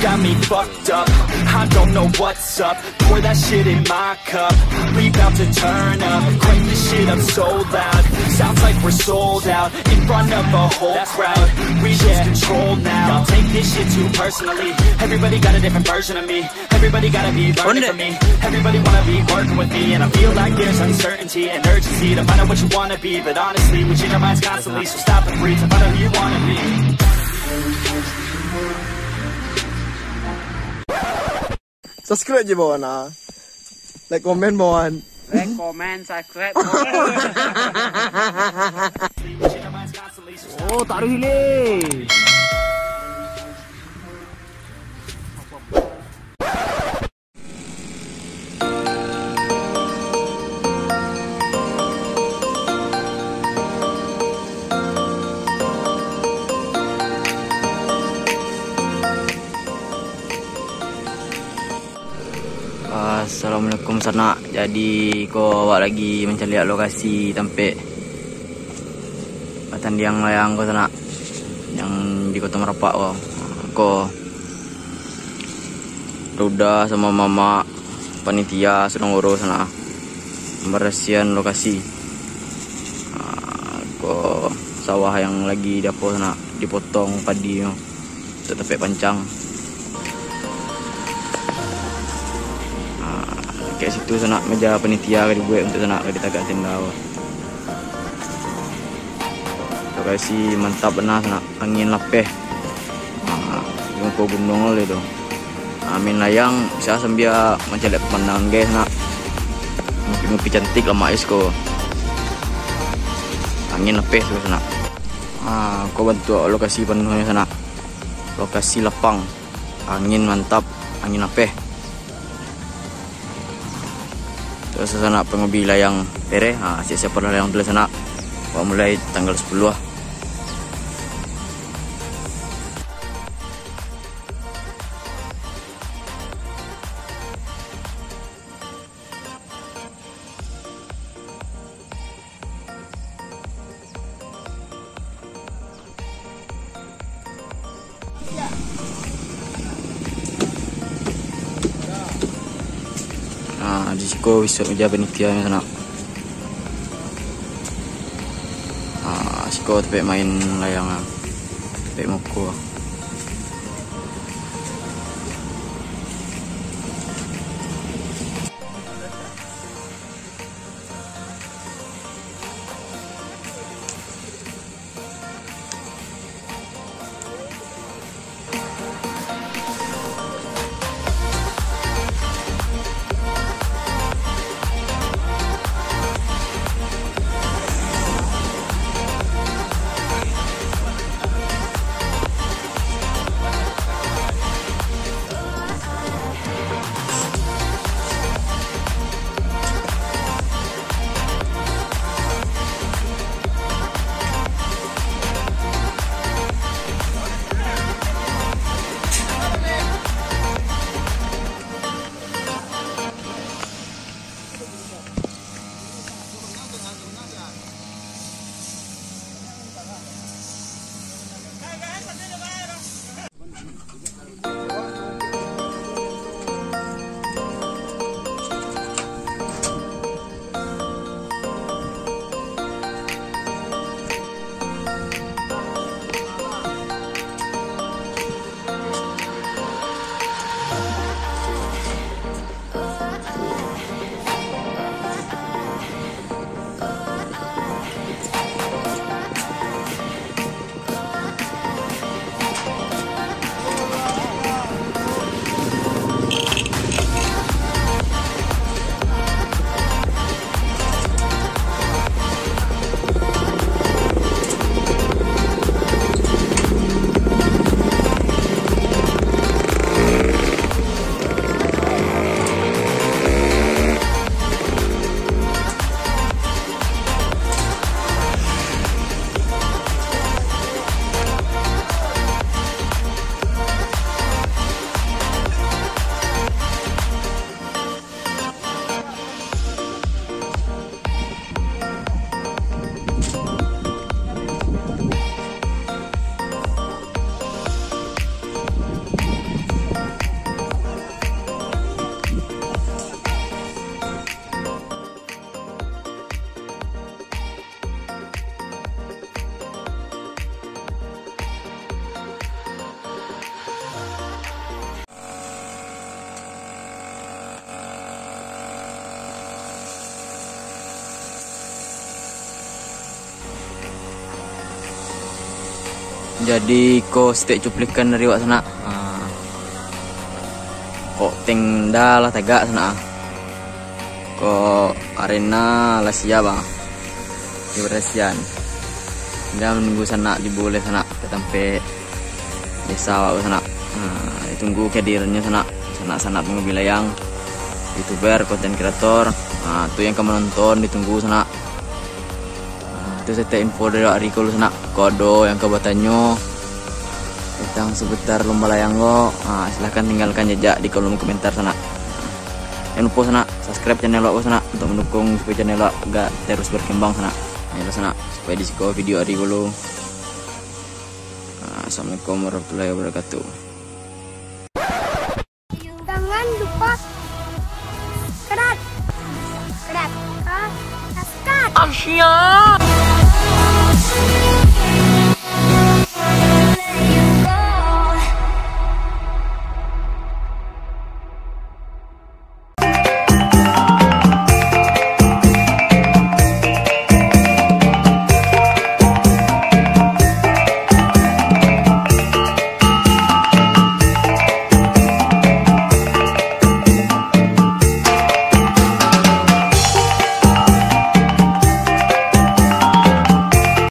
got me fucked up. I don't know what's up. Pour that shit in my cup. We about to turn up. Crank this shit up so loud. Sounds like we're sold out in front of a whole crowd. We lose control now. I'll take this shit too personally. Everybody got a different version of me. Everybody gotta be learning from me. Everybody wanna be working with me, and I feel like there's uncertainty and urgency to find out what you wanna be. But honestly, we change our minds constantly, so stop and breathe to find out who you wanna be. Subscribe je bawah na. Like, komen bawah. Like, comment, subscribe. Oh, taruh hile. Assalamualaikum sana. Jadi ko awak lagi mencari lokasi tempat pertandingan layang ko sana yang di Kota Merapak ko. Ruda sama mama panitia sedang urus sana pembersihan lokasi. Ko sawah yang lagi dapur sana dipotong padi tempat pancang. Kayak situ sana meja panitia dibuat untuk sana kita agak tenda. Lokasi mantap benar sana, angin lapeh. Jumpa gunung oleh tu. Amin layang saya sambil mencari pemandangan guys nak. Mungkin cantik lama isko. Angin lapeh tu sana. Kau bantu lokasi penuhnya sana. Lokasi lapang. Angin mantap, angin lapeh. Terus sana pengubi layang tere, siap-siap pada layang dulu sana. Mulai tanggal 10 lah. Di siko wisok meja panitia sana. Siko tempat main layang, tempat moko. Jadi ko stek cuplikan dari wak sana. Kok tinggal lah tegak sana. Ko arena lah siapa? Di Beresian. Tinggal menunggu sana di boleh sana sampai desa wak sana. Ditunggu kehadirannya sana pengebilayang YouTuber, konten kreator. Tuh yang kamu nonton ditunggu sana. Itu saya info dari Riko lu sana. Kodo yang kebatannya tentang seputar lomba layang lo. Silahkan tinggalkan jejak di kolom komentar sana. Jangan lupa sana subscribe channel lo sana untuk mendukung supaya channel lo gak terus berkembang sana. Ya sana supaya disiko video Riko lu. Assalamualaikum warahmatullahi wabarakatuh. Jangan lupa subscribe, subscribe, subscribe.